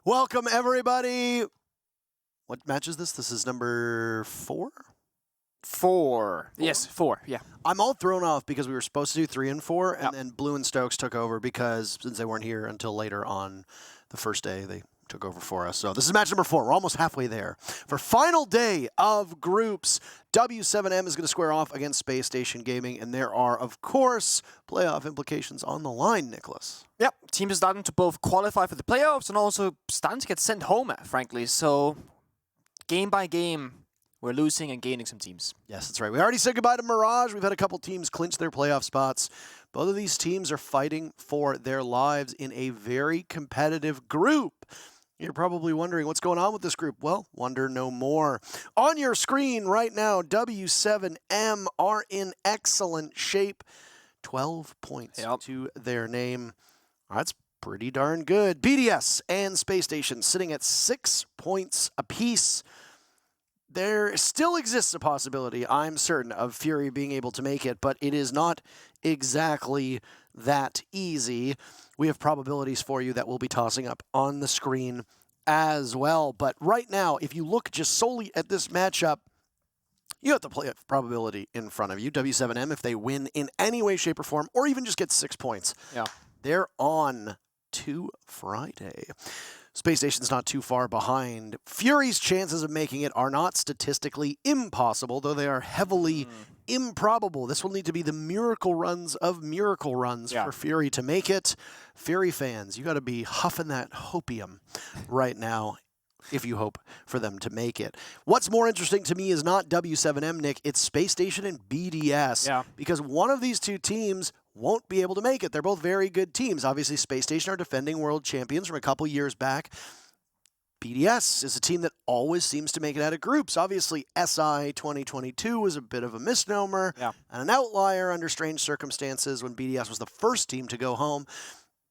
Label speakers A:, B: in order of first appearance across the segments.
A: Welcome, everybody. What match is this? This is number 4?
B: 4. Yes, 4, yeah.
A: I'm all thrown off because we were supposed to do 3 and 4, and then Blue and Stokes took over because since they weren't here until later on the first day, they took over for us. So this is match number 4. We're almost halfway there. For final day of groups, W7M is going to square off against Spacestation Gaming, and there are, of course, playoff implications on the line, Nicholas.
B: Yep, teams are starting to both qualify for the playoffs and also starting to get sent home, frankly. So, game by game, we're losing and gaining some teams.
A: Yes, that's right. We already said goodbye to Mirage. We've had a couple teams clinch their playoff spots. Both of these teams are fighting for their lives in a very competitive group. You're probably wondering what's going on with this group. Well, wonder no more. On your screen right now, W7M are in excellent shape. 12 points to their name. That's pretty darn good. BDS and Space Station sitting at 6 points apiece. There still exists a possibility, I'm certain, of Fury being able to make it, but it is not exactly that easy. We have probabilities for you that we'll be tossing up on the screen as well. But right now, if you look just solely at this matchup, you have the playoff probability in front of you. W7M, if they win in any way, shape, or form, or even just get 6 points, they're on to Friday. Space Station's not too far behind. Fury's chances of making it are not statistically impossible, though they are heavily improbable. This will need to be the miracle runs of miracle runs for Fury to make it. Fury fans, you got to be huffing that hopium right now if you hope for them to make it. What's more interesting to me is not W7M, Nick. It's Space Station and BDS. Because one of these two teams won't be able to make it. They're both very good teams. Obviously, Space Station are defending world champions from a couple years back. BDS is a team that always seems to make it out of groups. Obviously, SI 2022 was a bit of a misnomer and an outlier under strange circumstances when BDS was the first team to go home.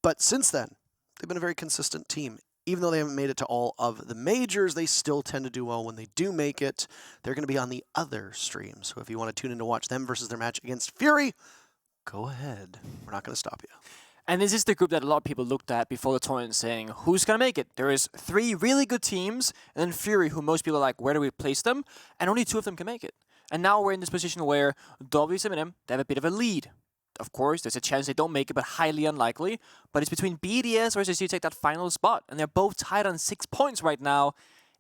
A: But since then, they've been a very consistent team. Even though they haven't made it to all of the majors, they still tend to do well when they do make it. They're going to be on the other stream. So if you want to tune in to watch them versus their match against Fury, go ahead. We're not going to stop you.
B: And this is the group that a lot of people looked at before the tournament saying, who's going to make it? There is 3 really good teams, and then Fury, who most people are like, where do we place them? And only 2 of them can make it. And now we're in this position where W7M, they have a bit of a lead. Of course, there's a chance they don't make it, but highly unlikely. But it's between BDS or SSU take that final spot. And they're both tied on 6 points right now.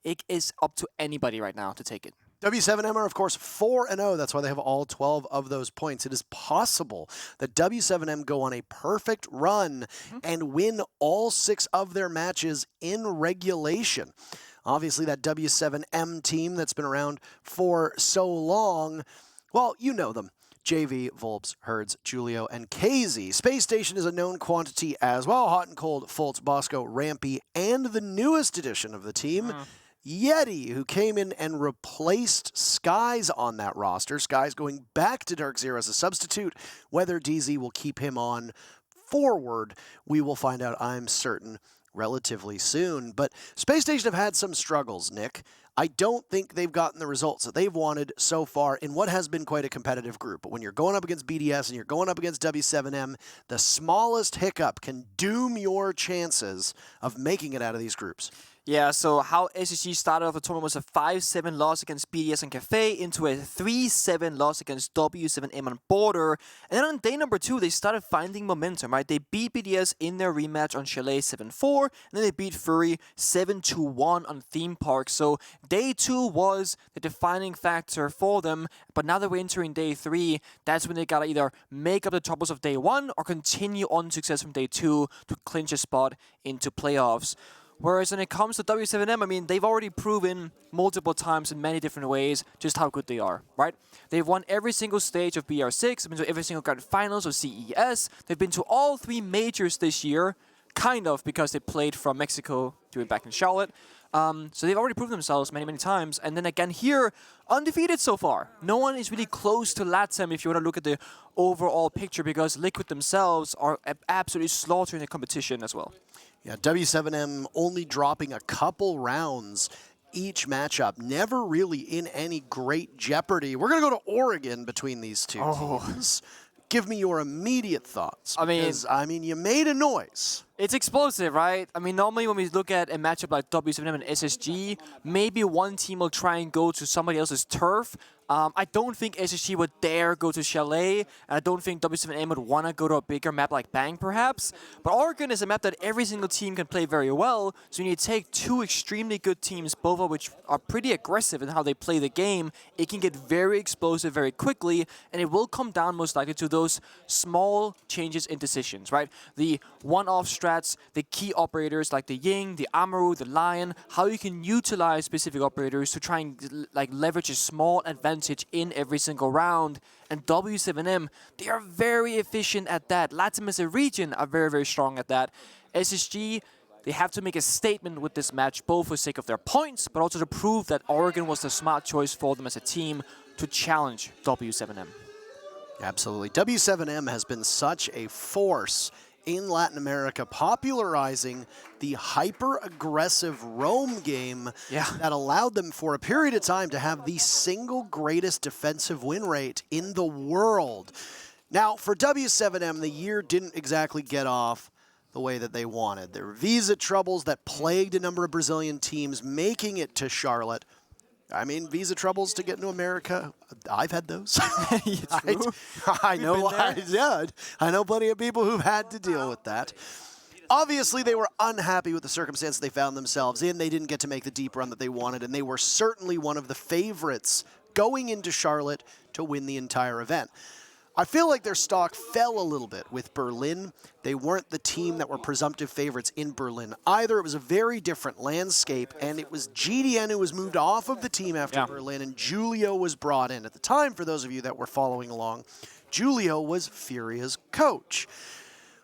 B: It is up to anybody right now to take it.
A: W7M are, of course, 4-0. That's why they have all 12 of those points. It is possible that W7M go on a perfect run and win all 6 of their matches in regulation. Obviously, that W7M team that's been around for so long, well, you know them. JV, Volps, Herds, Julio, and KZ. Space Station is a known quantity as well. Hot and Cold, Fultz, Bosco, Rampy, and the newest addition of the team, Yeti, who came in and replaced Skies on that roster. Skies going back to Dark Zero as a substitute. Whether DZ will keep him on forward, we will find out, I'm certain, relatively soon. But Space Station have had some struggles, Nick. I don't think they've gotten the results that they've wanted so far in what has been quite a competitive group. But when you're going up against BDS and you're going up against W7M, the smallest hiccup can doom your chances of making it out of these groups.
B: Yeah, so how SSG started off the tournament was a 5-7 loss against BDS and Cafe into a 3-7 loss against W7M on Border. And then on day number 2, they started finding momentum, right? They beat BDS in their rematch on Chalet 7-4, and then they beat Fury 7-1 on Theme Park. So day 2 was the defining factor for them, but now that we're entering day 3, that's when they gotta either make up the troubles of day 1 or continue on success from day 2 to clinch a spot into playoffs. Whereas when it comes to W7M, I mean, they've already proven multiple times in many different ways just how good they are, right? They've won every single stage of BR6, they've been to every single grand finals of CES, they've been to all 3 majors this year, kind of because they played from Mexico to back in Charlotte. So they've already proven themselves many, many times. And then again here, undefeated so far. No one is really close to LATAM if you want to look at the overall picture, because Liquid themselves are absolutely slaughtering the competition as well.
A: Yeah, W7M only dropping a couple rounds each matchup, never really in any great jeopardy. We're going to go to Oregon between these two teams. Give me your immediate thoughts.
B: I mean-
A: because, you made a noise.
B: It's explosive, right? I mean, normally when we look at a matchup like W7M and SSG, maybe one team will try and go to somebody else's turf. I don't think SSG would dare go to Chalet, and I don't think W7M would want to go to a bigger map like Bang, perhaps. But Oregon is a map that every single team can play very well, so when you take two extremely good teams, both of which are pretty aggressive in how they play the game, it can get very explosive very quickly, and it will come down most likely to those small changes in decisions, right? The one-off strats, the key operators like the Ying, the Amaru, the Lion, how you can utilize specific operators to try and leverage a small advantage in every single round. And W7M, they are very efficient at that. LATAM as a region are very, very strong at that. SSG, they have to make a statement with this match, both for the sake of their points, but also to prove that Oregon was the smart choice for them as a team to challenge W7M.
A: Absolutely. W7M has been such a force in Latin America, popularizing the hyper-aggressive roam game that allowed them for a period of time to have the single greatest defensive win rate in the world. Now, for W7M, the year didn't exactly get off the way that they wanted. There were visa troubles that plagued a number of Brazilian teams making it to Charlotte. Visa troubles to get into America, I've had those. I know plenty of people who've had to deal with that. Obviously, they were unhappy with the circumstances they found themselves in. They didn't get to make the deep run that they wanted, and they were certainly one of the favorites going into Charlotte to win the entire event. I feel like their stock fell a little bit with Berlin. They weren't the team that were presumptive favorites in Berlin either. It was a very different landscape, and it was GDN who was moved off of the team after Berlin, and Julio was brought in. At the time, for those of you that were following along, Julio was Furia's coach.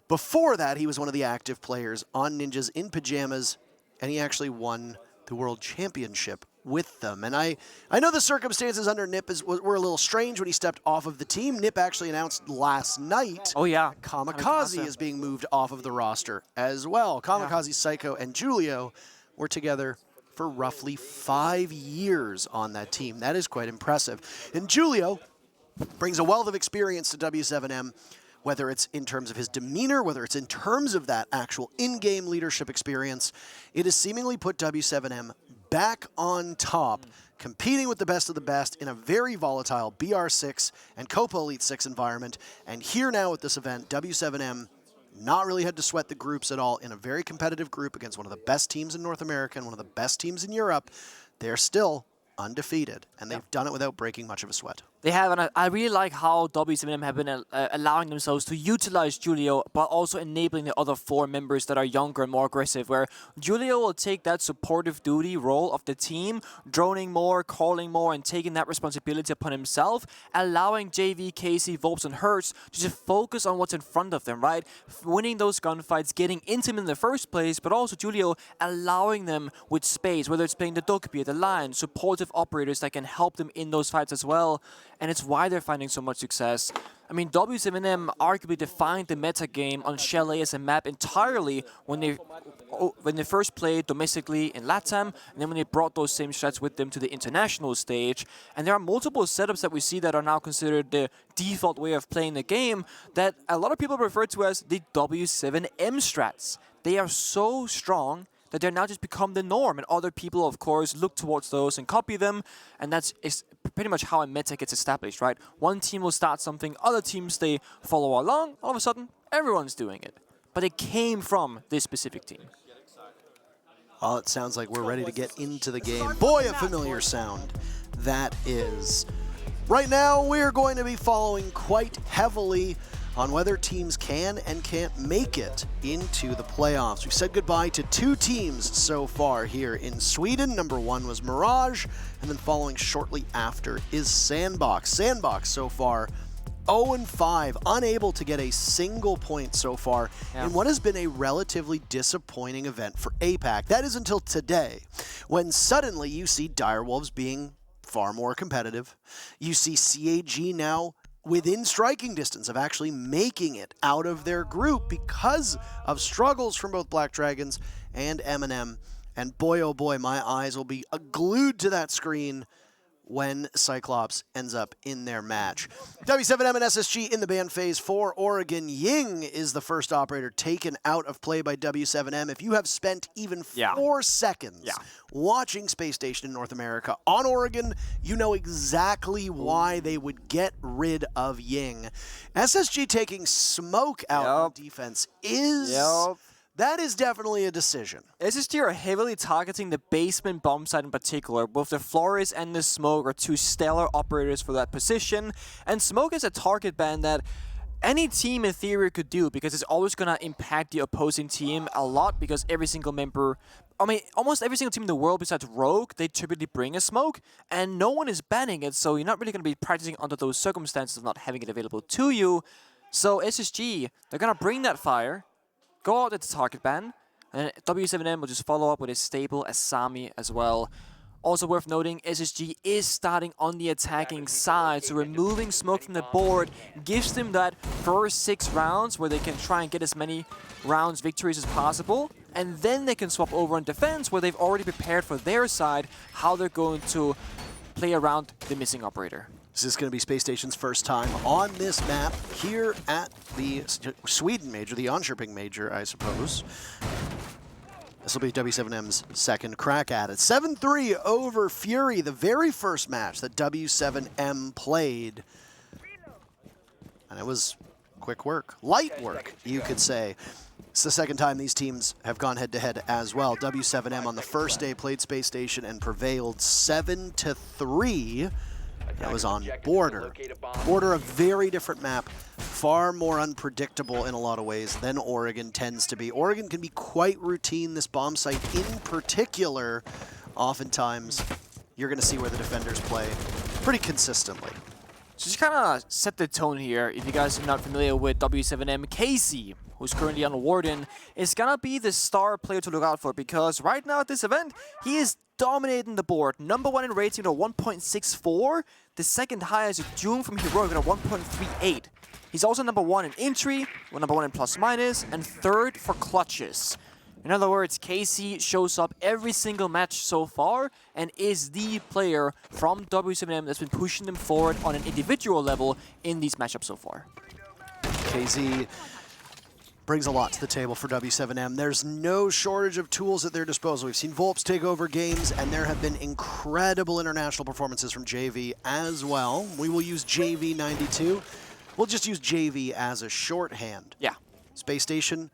A: Before that, he was one of the active players on Ninjas in Pajamas, and he actually won the World Championship with them. And I know the circumstances under Nip were a little strange when he stepped off of the team. Nip actually announced last night Kamikaze is being moved off of the roster as well. Kamikaze, Psycho, and Julio were together for roughly 5 years on that team. That is quite impressive. And Julio brings a wealth of experience to W7M, whether it's in terms of his demeanor, whether it's in terms of that actual in-game leadership experience. It has seemingly put W7M back on top, competing with the best of the best in a very volatile BR6 and Copa Elite 6 environment. And here now at this event, W7M not really had to sweat the groups at all in a very competitive group against one of the best teams in North America and one of the best teams in Europe. They're still undefeated, and they've done it without breaking much of a sweat.
B: They have, and I really like how W7M have been allowing themselves to utilize Julio, but also enabling the other 4 members that are younger and more aggressive, where Julio will take that supportive duty role of the team, droning more, calling more, and taking that responsibility upon himself, allowing JV, Casey, Volps, and Hertz to just focus on what's in front of them, right? Winning those gunfights, getting into them in the first place, but also Julio allowing them with space, whether it's playing the Dokkaebi, the Lion, supportive operators that can help them in those fights as well. And it's why they're finding so much success. W7M arguably defined the meta game on Chalet as a map entirely when they first played domestically in LATAM, and then when they brought those same strats with them to the international stage. And there are multiple setups that we see that are now considered the default way of playing the game that a lot of people refer to as the W7M strats. They are so strong that they're now just become the norm, and other people, of course, look towards those and copy them, and that's pretty much how a meta gets established, right? One team will start something, other teams, they follow along, all of a sudden, everyone's doing it. But it came from this specific team.
A: Well, it sounds like we're ready to get into the game. Boy, a familiar sound that is. Right now, we're going to be following quite heavily on whether teams can and can't make it into the playoffs. We've said goodbye to 2 teams so far here in Sweden. Number 1 was Mirage, and then following shortly after is Sandbox. Sandbox so far 0-5, unable to get a single point so far in what has been a relatively disappointing event for APAC. That is until today, when suddenly you see Direwolves being far more competitive. You see CAG now within striking distance of actually making it out of their group because of struggles from both Black Dragons and M&M. And boy, oh boy, my eyes will be glued to that screen when Cyclops ends up in their match. W7M and SSG in the ban phase for Oregon. Ying is the first operator taken out of play by W7M. If you have spent even 4 seconds watching Space Station in North America on Oregon, you know exactly why they would get rid of Ying. SSG taking Smoke out on defense is... That is definitely a decision.
B: SSG are heavily targeting the basement bomb site in particular. Both the Flores and the Smoke are two stellar operators for that position. And Smoke is a target ban that any team in theory could do because it's always going to impact the opposing team a lot because every single member, I mean, almost every single team in the world besides Rogue, they typically bring a Smoke and no one is banning it. So you're not really going to be practicing under those circumstances of not having it available to you. So SSG, they're going to bring that fire. Go out at the target ban, and W7M will just follow up with a stable Asami as well. Also worth noting, SSG is starting on the attacking side, so removing Smoke from the board gives them that first 6 rounds where they can try and get as many rounds victories as possible, and then they can swap over on defense where they've already prepared for their side how they're going to play around the missing operator.
A: This is going to be Space Station's first time on this map here at the Sweden Major, the Jönköping Major, I suppose. This will be W7M's second crack at it. 7-3 over Fury, the very first match that W7M played. And it was quick work, light work, you could say. It's the second time these teams have gone head-to-head as well. W7M on the first day played Space Station and prevailed 7-3. That was on Border. Border, a very different map, far more unpredictable in a lot of ways than Oregon tends to be. Oregon can be quite routine. This bomb site in particular, oftentimes, you're going to see where the defenders play pretty consistently.
B: So just kind of set the tone here. If you guys are not familiar with W7M, Casey, who's currently on Warden, is going to be the star player to look out for because right now at this event, he is dominating the board. Number 1 in rating at 1.64. The second highest is June from Heroic at 1.38. He's also number 1 in entry, number 1 in plus minus, and 3rd for clutches. In other words, Casey shows up every single match so far and is the player from W7M that's been pushing them forward on an individual level in these matchups so far.
A: Casey brings a lot to the table for W7M. There's no shortage of tools at their disposal. We've seen Volps take over games, and there have been incredible international performances from JV as well. We will use JV92. We'll just use JV as a shorthand.
B: Yeah.
A: Space Station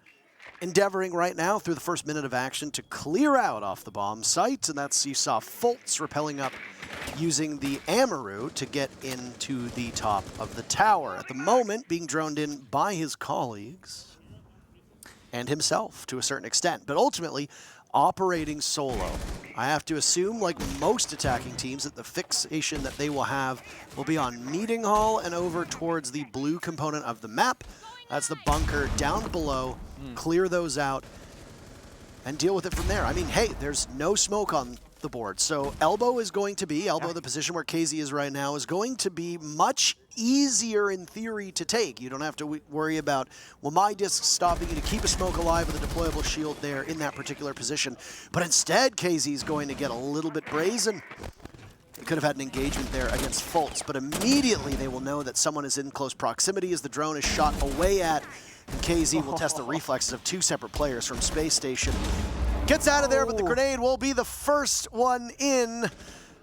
A: endeavoring right now through the first minute of action to clear out off the bomb site, and that's, you saw Fultz rappelling up using the Amaru to get into the top of the tower. At the moment, being droned in by his colleagues and himself to a certain extent, but ultimately operating solo. I have to assume, like most attacking teams, that the fixation that they will have will be on Meeting Hall and over towards the blue component of the map. That's the bunker down below. Clear those out and deal with it from there. I mean, hey, there's no smoke on the board, so Elbow is going to be, the position where KZ is right now, is going to be much easier in theory to take. You don't have to worry about, well, my disc's stopping you to keep a smoke alive with a deployable shield there in that particular position. But instead, KZ is going to get a little bit brazen. They could have had an engagement there against Fultz, but immediately they will know that someone is in close proximity as the drone is shot away at, and KZ will test the reflexes of 2 separate players from Space Station. Gets out of there, but the grenade will be the first one in.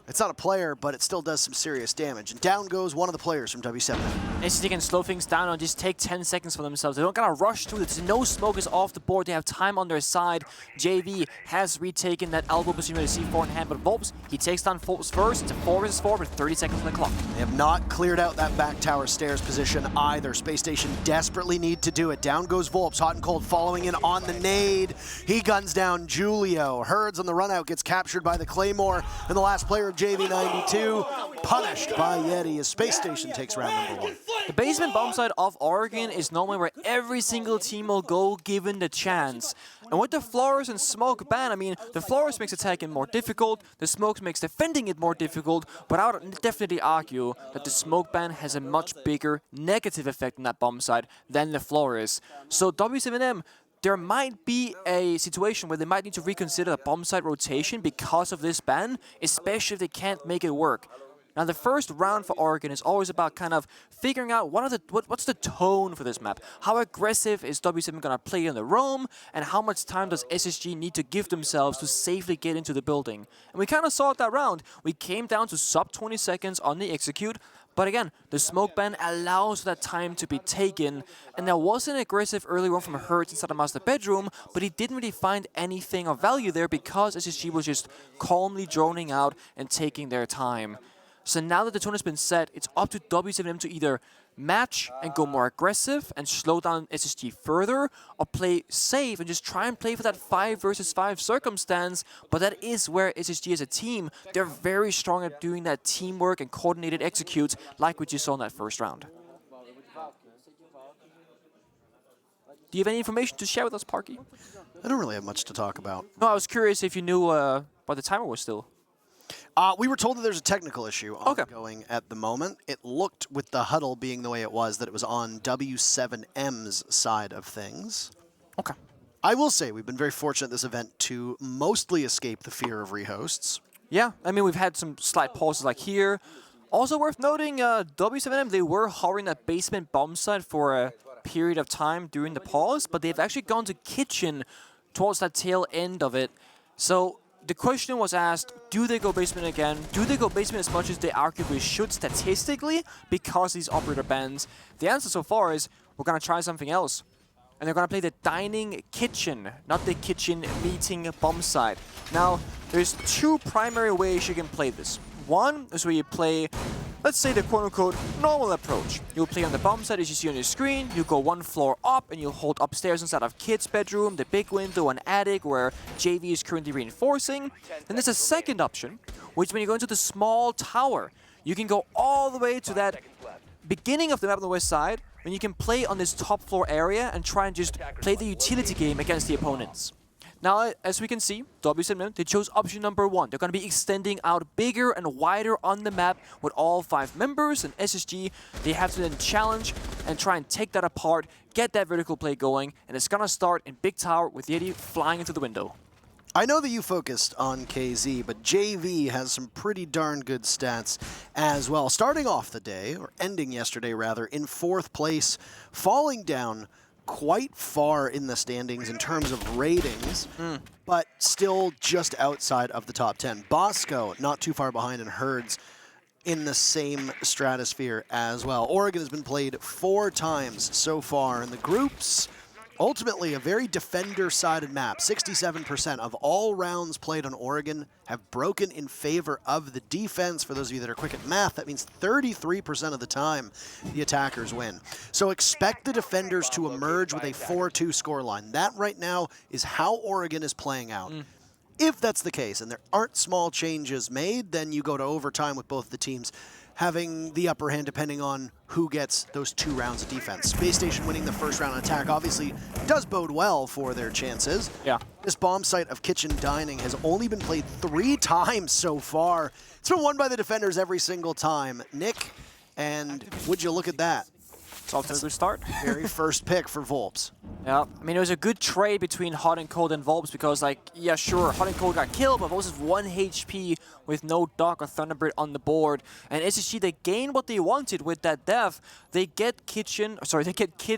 A: It's not a player, but it still does some serious damage. And down goes one of the players from W7M.
B: SSG can slow things down and just take 10 seconds for themselves. They don't gotta rush through it. No smoke is off the board. They have time on their side. JV has retaken that elbow position with a C4 in hand, but Volps, he takes down Fultz first. It's a 4 vs 4 with 30 seconds on the clock.
A: They have not cleared out that back tower stairs position either. Space Station desperately need to do it. Down goes Volps, hot and cold, following in on the nade. He guns down Julio. Herds on the run out, gets captured by the Claymore, and the last player of JV92 punished by Yeti as Space Station takes round number 1.
B: The basement bomb site of Oregon is normally where every single team will go given the chance. And with the Flores and Smoke ban, I mean, the Flores makes attacking more difficult, the Smoke makes defending it more difficult, but I would definitely argue that the Smoke ban has a much bigger negative effect on that bomb site than the Flores. So W7M, there might be a situation where they might need to reconsider the bomb site rotation because of this ban, especially if they can't make it work. Now, the first round for Oregon is always about kind of figuring out what's the tone for this map. How aggressive is W7M going to play on the roam, and how much time does SSG need to give themselves to safely get into the building? And we kind of saw it that round. We came down to sub 20 seconds on the execute, but again, the smoke ban allows that time to be taken, and there was an aggressive early run from Hertz inside the master bedroom, but he didn't really find anything of value there because SSG was just calmly droning out and taking their time. So now that the tone has been set, it's up to W7M to either match and go more aggressive and slow down SSG further, or play safe and just try and play for that 5 versus 5 circumstance. But that is where SSG as a team, they're very strong at doing that teamwork and coordinated executes like we just saw in that first round. Do you have any information to share with us, Parky?
A: I don't really have much to talk about.
B: No, I was curious if you knew what the timer was still.
A: We were told that there's a technical issue ongoing at the moment. It looked, with the huddle being the way it was, that it was on W7M's side of things.
B: Okay.
A: I will say we've been very fortunate this event to mostly escape the fear of rehosts.
B: Yeah, I mean, we've had some slight pauses like here. Also worth noting, W7M, they were hovering that basement bomb site for a period of time during the pause, but they've actually gone to kitchen towards that tail end of it. So the question was asked, do they go basement again? Do they go basement as much as they arguably should statistically because these operator bans? The answer so far is, we're going to try something else. And they're going to play the dining kitchen, not the kitchen meeting bomb site. Now, there's two primary ways you can play this. One is where you play, let's say, the quote-unquote normal approach. You'll play on the bomb site as you see on your screen, you go one floor up and you'll hold upstairs inside of kid's bedroom, the big window and attic where JV is currently reinforcing. Then there's a second option, which is when you go into the small tower. You can go all the way to that beginning of the map on the west side, and you can play on this top floor area and try and just play the utility game against the opponents. Now, as we can see, W7M, they chose option number 1. They're going to be extending out bigger and wider on the map with all 5 members, and SSG, they have to then challenge and try and take that apart, get that vertical play going, and it's going to start in Big Tower with Yeti flying into the window.
A: I know that you focused on KZ, but JV has some pretty darn good stats as well. Starting off the day, or ending yesterday rather, in 4th place, falling down quite far in the standings in terms of ratings, but still just outside of the top 10. Bosco, not too far behind, and Herds in the same stratosphere as well. Oregon has been played 4 times so far in the groups. Ultimately, a very defender-sided map. 67% of all rounds played on Oregon have broken in favor of the defense. For those of you that are quick at math, that means 33% of the time the attackers win. So expect the defenders to emerge with a 4-2 scoreline. That right now is how Oregon is playing out. If that's the case, and there aren't small changes made, then you go to overtime with both the teams having the upper hand depending on who gets those 2 rounds of defense. Space Station winning the first round attack obviously does bode well for their chances.
B: Yeah.
A: This bomb site of kitchen dining has only been played 3 times so far. It's been won by the defenders every single time. Nick, and would you look at that?
B: It's off to a good start.
A: Very first pick for Volps.
B: Yeah, I mean, it was a good trade between Hot and Cold and Volps because, like, yeah, sure, Hot and Cold got killed, but Volps is 1 HP with no Doc or Thunderbird on the board. And SSG, they gained what they wanted with that death. They get Kid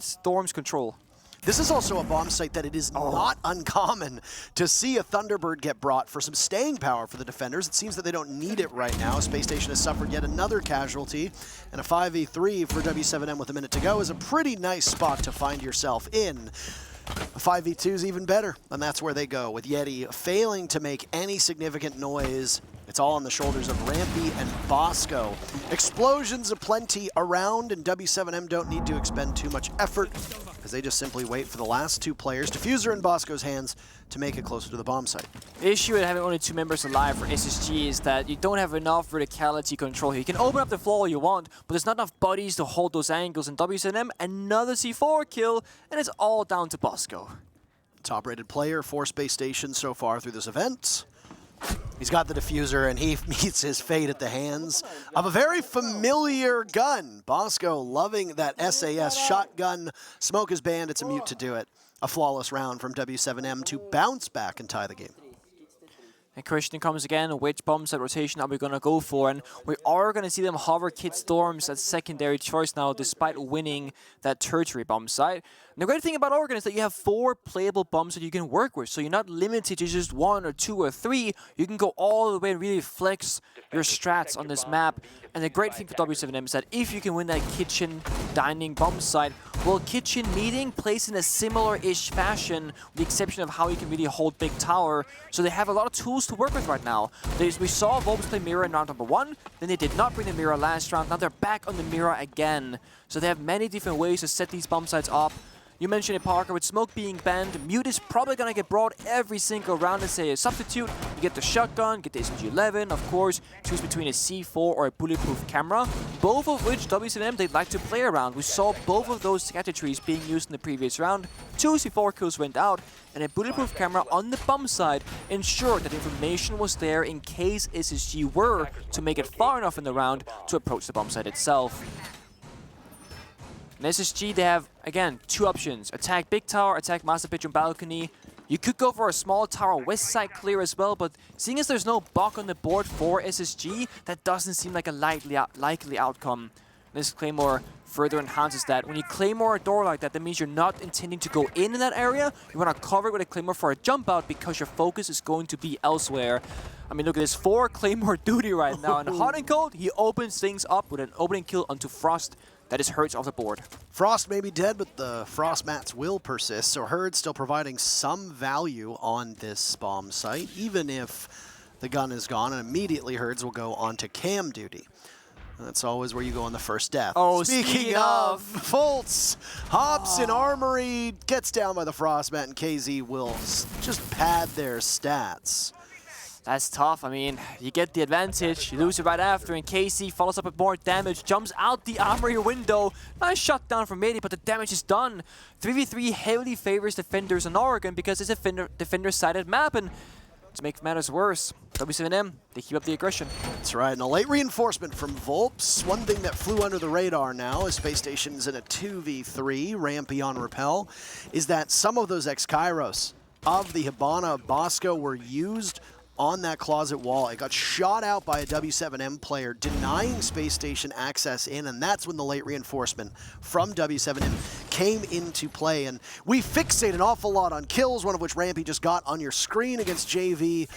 B: Storm's control.
A: This is also a bomb site that it is not uncommon to see a Thunderbird get brought for some staying power for the defenders. It seems that they don't need it right now. Space Station has suffered yet another casualty, and a 5v3 for W7M with a minute to go is a pretty nice spot to find yourself in. A 5v2 is even better, and that's where they go, with Yeti failing to make any significant noise. It's all on the shoulders of Rampy and Bosco. Explosions aplenty around, and W7M don't need to expend too much effort, because they just simply wait for the last 2 players, Diffuser in Bosco's hands, to make it closer to the bomb site.
B: The issue with having only 2 members alive for SSG is that you don't have enough verticality control here. You can open up the floor all you want, but there's not enough bodies to hold those angles. And W7M, another C4 kill, and it's all down to Bosco.
A: Top-rated player for Space Station so far through this event. He's got the diffuser, and he meets his fate at the hands of a very familiar gun. Bosco loving that SAS shotgun. Smoke is banned. It's a mute to do it. A flawless round from W7M to bounce back and tie the game.
B: The question comes again, which bomb site rotation are we going to go for? And we are going to see them hover Kid Storms as secondary choice now, despite winning that tertiary bomb site. And the great thing about Oregon is that you have 4 playable bombs that you can work with, so you're not limited to just 1 or 2 or 3. You can go all the way and really flex your strats on this map. And the great thing for W7M is that if you can win that kitchen dining bomb site, well, kitchen meeting plays in a similar-ish fashion, with the exception of how you can really hold big tower. So they have a lot of tools to work with right now. We saw Volps play Mirror in round number 1, then they did not bring the Mirror last round. Now they're back on the Mirror again. So they have many different ways to set these bomb sites up. You mentioned it, Parker, with smoke being banned, Mute is probably going to get brought every single round as a substitute. You get the shotgun, get the SMG-11, of course, choose between a C4 or a bulletproof camera, both of which W7M they'd like to play around. We saw both of those scatter trees being used in the previous round. 2 C4 kills went out, and a bulletproof camera on the bomb side ensured that information was there in case SSG were to make it far enough in the round to approach the bomb site itself. In SSG, they have, again, 2 options. Attack Big Tower, attack Master Bedroom Balcony. You could go for a small tower west side clear as well, but seeing as there's no block on the board for SSG, that doesn't seem like a likely outcome. This Claymore further enhances that. When you Claymore a door like that, that means you're not intending to go in that area. You want to cover it with a Claymore for a jump out because your focus is going to be elsewhere. I mean, look at this 4 Claymore duty right now. And Hot and Cold, he opens things up with an opening kill onto Frost. That is Hurts off the board.
A: Frost may be dead, but the Frost mats will persist, so Herd still providing some value on this bomb site, even if the gun is gone, and immediately Herds will go on to cam duty. That's always where you go on the first death.
B: Oh,
A: speaking of, Fultz hops in Armory, gets down by the Frost mat, and KZ will just pad their stats.
B: That's tough. I mean, you get the advantage, you lose it right after, and KC follows up with more damage, jumps out the armory window. Nice shutdown from Mady, but the damage is done. 3v3 heavily favors defenders in Oregon because it's a defender-sided map, and to make matters worse, W7M, they keep up the aggression.
A: That's right, and a late reinforcement from Volps. One thing that flew under the radar now as Space Station's in a 2v3, Rampy on Repel, is that some of those ex-Kairos of the Hibana Bosco were used on that closet wall. It got shot out by a W7M player, denying Space Station access in, and that's when the late reinforcement from W7M came into play. And we fixate an awful lot on kills, one of which Rampy just got on your screen against JV,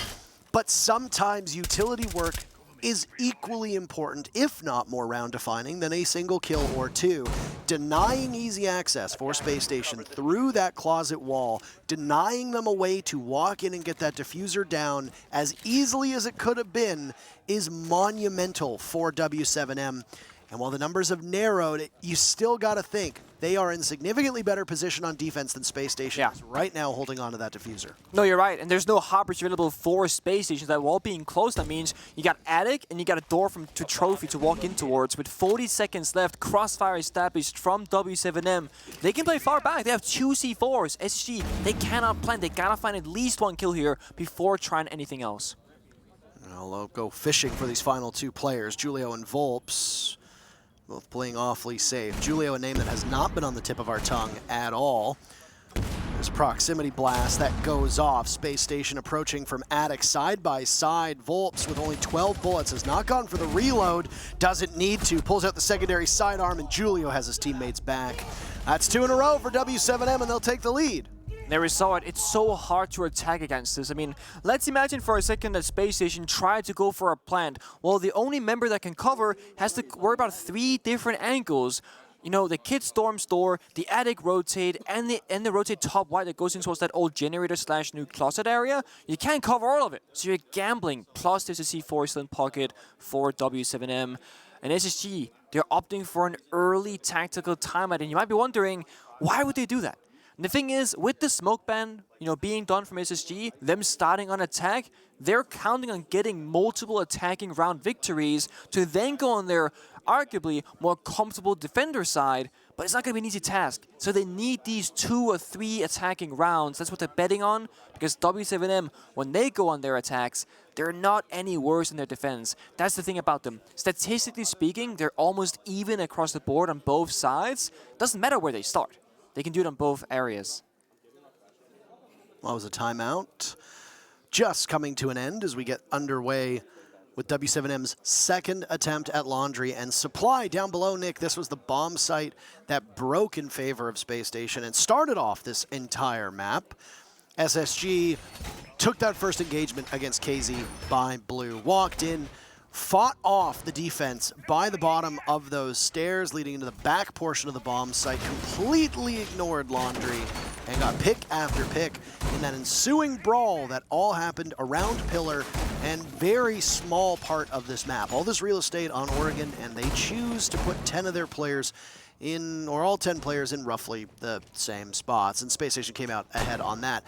A: but sometimes utility work is equally important, if not more round-defining, than a single kill or 2. Denying easy access for Space Station through that closet wall, denying them a way to walk in and get that diffuser down as easily as it could have been, is monumental for W7M. And while the numbers have narrowed, you still got to think they are in significantly better position on defense than Space Station is right now holding on to that diffuser. No,
B: you're right, and there's no hoppers available for Space Stations. That wall being closed, that means you got Attic and you got a door to Trophy to walk in towards. With 40 seconds left, crossfire established from W7M. They can play far back. They have 2 C4s. SG, they cannot plan. They gotta find at least 1 kill here before trying anything else.
A: I'll go fishing for these final 2 players, Julio and Volps. Both playing awfully safe. Julio, a name that has not been on the tip of our tongue at all. There's proximity blast that goes off. Space Station approaching from Attic side by side. Volps with only 12 bullets has not gone for the reload. Doesn't need to. Pulls out the secondary sidearm, and Julio has his teammates back. That's 2 in a row for W7M, and they'll take the lead.
B: There we saw it. It's so hard to attack against this. I mean, let's imagine for a second that Space Station tried to go for a plant. Well, the only member that can cover has to worry about 3 different angles. You know, the Kid Storm's door, the Attic rotate, and the rotate top white that goes in towards that old generator / new closet area. You can't cover all of it, so you're gambling. Plus, there's a C4 still in pocket for W7M. And SSG, they're opting for an early tactical timeout, and you might be wondering, why would they do that? And the thing is, with the smoke ban, being done from SSG, them starting on attack, they're counting on getting multiple attacking round victories to then go on their arguably more comfortable defender side, but it's not going to be an easy task. So they need these 2 or 3 attacking rounds. That's what they're betting on, because W7M, when they go on their attacks, they're not any worse in their defense. That's the thing about them. Statistically speaking, they're almost even across the board on both sides. Doesn't matter where they start. They can do it on both areas.
A: That was a timeout. just coming to an end as we get underway with W7M's second attempt at laundry and supply down below. Nick, this was the bomb site that broke in favor of Space Station and started off this entire map. SSG took that first engagement against KZ by Blue, walked in, fought off the defense by the bottom of those stairs leading into the back portion of the bomb site, completely ignored laundry, and got pick after pick in that ensuing brawl that all happened around Pillar and very small part of this map. All this real estate on Oregon, and they choose to put 10 of their players in, or all 10 players in roughly the same spots, and Space Station came out ahead on that.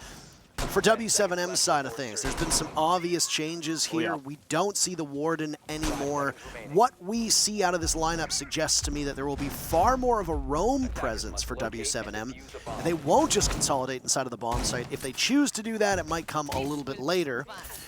A: For W7M's side of things, there's been some obvious changes here.
C: Oh, yeah.
A: We don't see the Warden anymore. What we see out of this lineup suggests to me that there will be far more of a roam presence for W7M. And they won't just consolidate inside of the bomb site. If they choose to do that, it might come a little bit later.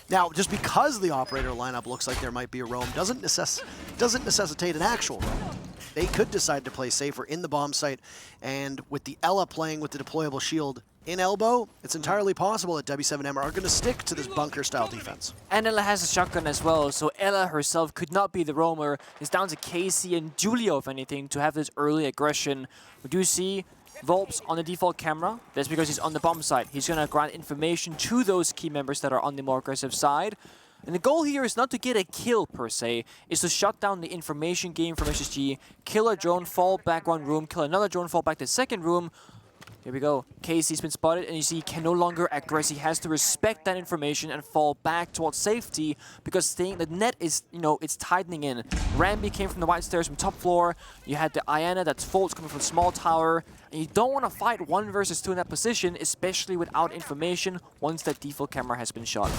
A: Now, just because the operator lineup looks like there might be a roam doesn't necessitate an actual roam. They could decide to play safer in the bomb site, and with the Ella playing with the deployable shield in elbow, it's entirely possible that W7M are going to stick to this bunker-style defense.
B: And Ella has a shotgun as well, so Ella herself could not be the roamer. It's down to Casey and Julio, if anything, to have this early aggression. We do see Volps on the default camera. That's because he's on the bomb site. He's going to grant information to those key members that are on the more aggressive side. And the goal here is not to get a kill, per se. It's to shut down the information game from SSG, kill a drone, fall back one room, kill another drone, fall back the second room. Here we go. Casey's been spotted, and you see he can no longer aggress. He has to respect that information and fall back towards safety because the net is, it's tightening in. Rambi came from the white stairs from top floor. You had the Iana that's Folt's coming from small tower. And you don't want to fight 1 versus 2 in that position, especially without information once that default camera has been shot.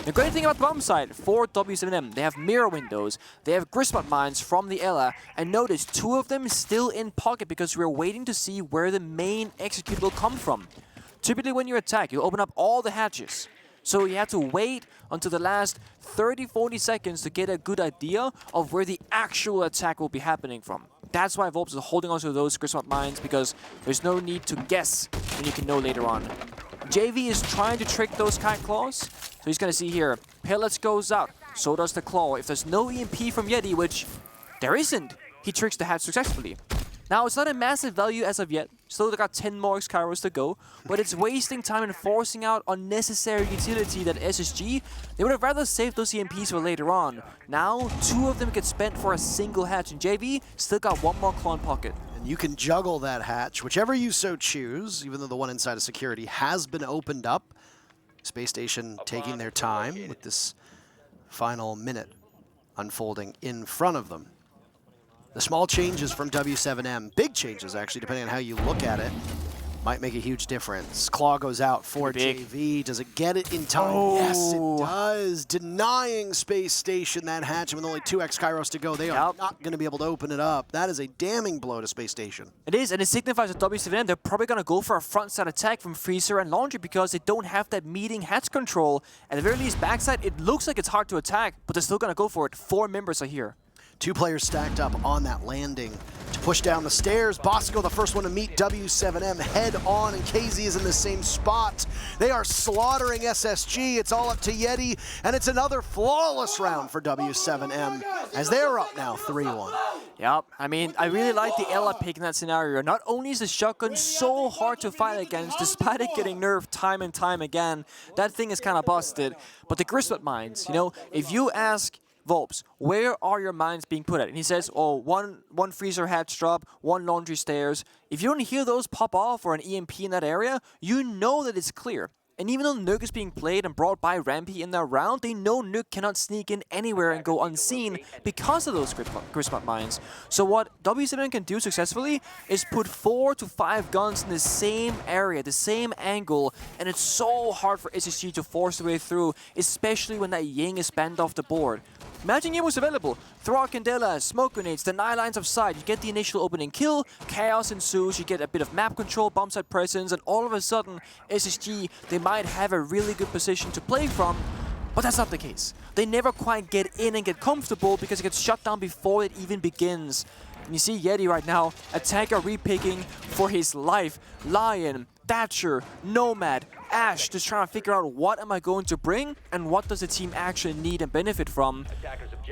B: The great thing about the bomb side for W7M, they have mirror windows, they have Grismot mines from the Ella, and notice 2 of them still in pocket because we're waiting to see where the main execute will come from. Typically when you attack, you open up all the hatches. So you have to wait until the last 30-40 seconds to get a good idea of where the actual attack will be happening from. That's why Volps is holding onto those Grismot mines, because there's no need to guess when you can know later on. JV is trying to trick those Kite Claws, so he's going to see here, Pellets goes out, so does the Claw. If there's no EMP from Yeti, which there isn't, he tricks the hatch successfully. Now, it's not a massive value as of yet. Still got 10 more X-Kairos to go, but it's wasting time and forcing out unnecessary utility that SSG, they would have rather saved those EMPs for later on. Now, 2 of them get spent for a single hatch, and JV still got 1 more Claw in pocket.
A: And you can juggle that hatch, whichever you so choose, even though the one inside of security has been opened up. Space Station taking their time with this final minute unfolding in front of them. The small changes from W7M, big changes actually, depending on how you look at it, might make a huge difference. Claw goes out for JV. Does it get it in time?
B: Oh.
A: Yes, it does. Denying Space Station that hatch, and with only 2 X-Kairos to go, they are not going to be able to open it up. That is a damning blow to Space Station.
B: It is, and it signifies that W7M, they're probably going to go for a front-side attack from Freezer and Laundry because they don't have that meeting hatch control. At the very least, backside, it looks like it's hard to attack, but they're still going to go for it. 4 members are here.
A: 2 players stacked up on that landing to push down the stairs. Bosco, the first one to meet W7M head on, and KZ is in the same spot. They are slaughtering SSG. It's all up to Yeti, and it's another flawless round for W7M as they're up now 3-1.
B: Yep, I mean, I really like the Ella pick in that scenario. Not only is the shotgun so hard to fight against, despite it getting nerfed time and time again, that thing is kind of busted. But the Grismot mines, if you ask Volps, where are your mines being put at? And he says, oh, one freezer hatch drop, 1 laundry stairs. If you don't hear those pop off or an EMP in that area, you know that it's clear. And even though Nuke is being played and brought by Rampy in that round, they know Nuke cannot sneak in anywhere and go unseen because of those Grismot mines. So what W7M can do successfully is put 4 to 5 guns in the same area, the same angle, and it's so hard for SSG to force their way through, especially when that Ying is banned off the board. Imagine Ying was available. Throw out Candela, smoke grenades, deny lines of sight. You get the initial opening kill, chaos ensues, you get a bit of map control, bomb site presence, and all of a sudden, SSG, they might have a really good position to play from, but that's not the case. They never quite get in and get comfortable because it gets shut down before it even begins. And you see Yeti right now, attacker repicking for his life. Lion, Thatcher, Nomad, Ash, just trying to figure out what am I going to bring and what does the team actually need and benefit from.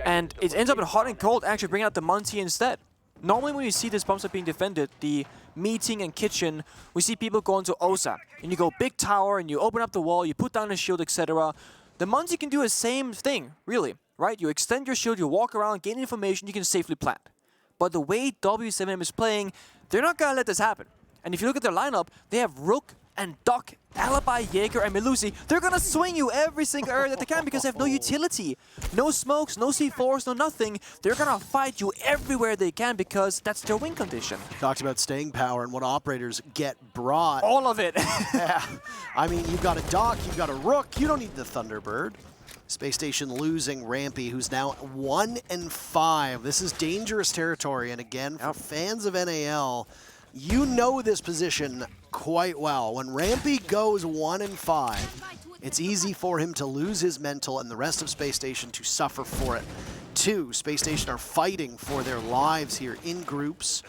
B: And it ends up in hot and cold actually bringing out the Monty instead. Normally when you see these bombs are being defended, the meeting and kitchen, we see people go into Osa. And you go big tower and you open up the wall, you put down a shield, etc. The Monty can do the same thing, really, right? You extend your shield, you walk around, gain information, you can safely plant. But the way W7M is playing, they're not gonna let this happen. And if you look at their lineup, they have Rook and Doc, Alibi, Jaeger, and Melusi. They're gonna swing you every single area that they can because they have no utility. No smokes, no C4s, no nothing. They're gonna fight you everywhere they can because that's their win condition.
A: Talked about staying power and what operators get brought.
B: All of it.
A: Yeah. I mean, you've got a Doc, you've got a Rook. You don't need the Thunderbird. Space Station losing Rampy, who's now 1-5. This is dangerous territory. And again, for fans of NAL, you know this position quite well. When Rampy goes 1-5, it's easy for him to lose his mental and the rest of Space Station to suffer for it. Two, Space Station are fighting for their lives here in groups.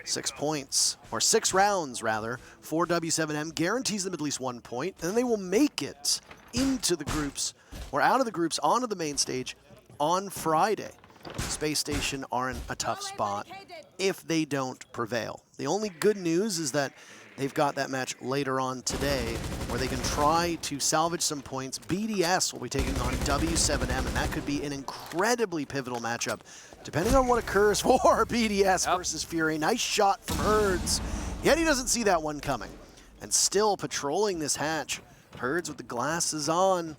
A: 6 points, or 6 rounds rather, for W7M guarantees them at least 1 point, and then they will make it into the groups, or out of the groups, onto the main stage on Friday. Space Station are in a tough spot if they don't prevail. The only good news is that they've got that match later on today where they can try to salvage some points. BDS will be taking on W7M, and that could be an incredibly pivotal matchup, depending on what occurs for BDS versus Fury. Nice shot from Herds, yet he doesn't see that one coming. And still patrolling this hatch, Herds with the glasses on,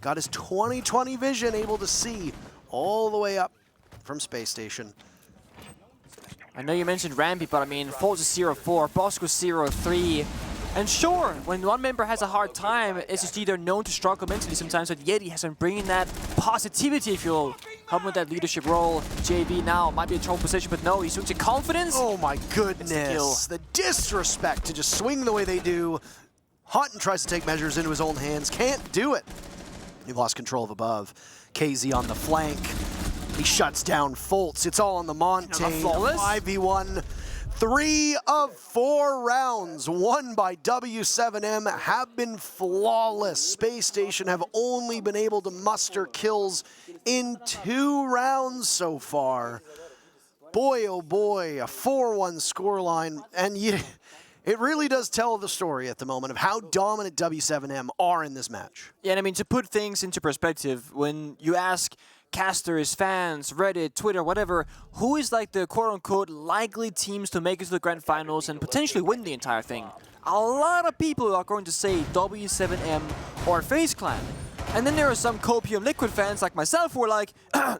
A: got his 20/20 vision, able to see all the way up from Space Station.
B: I know you mentioned Rampy, but I mean, Folds is 0-4, Bosco 0-3. And sure, when one member has a hard time, SSG, they're known to struggle mentally sometimes, but Yeti has been bringing that positivity, if you'll help with that leadership role. JB now might be in trouble position, but no, he swings to confidence.
A: Oh my goodness, the disrespect to just swing the way they do. Hutton tries to take measures into his own hands, can't do it. He lost control of above. KZ on the flank. He shuts down Foltz. It's all on the Montaigne. 5v1. 3 of 4 rounds won by W7M have been flawless. Space Station have only been able to muster kills in 2 rounds so far. Boy, oh boy, a 4-1 scoreline. And it really does tell the story at the moment of how dominant W7M are in this match.
B: Yeah, and I mean, to put things into perspective, when you ask casters, fans, Reddit, Twitter, whatever, who is like the quote-unquote likely teams to make it to the grand finals and potentially win the entire thing, a lot of people are going to say W7M or FaZe Clan. And then there are some Copium Liquid fans like myself who are like,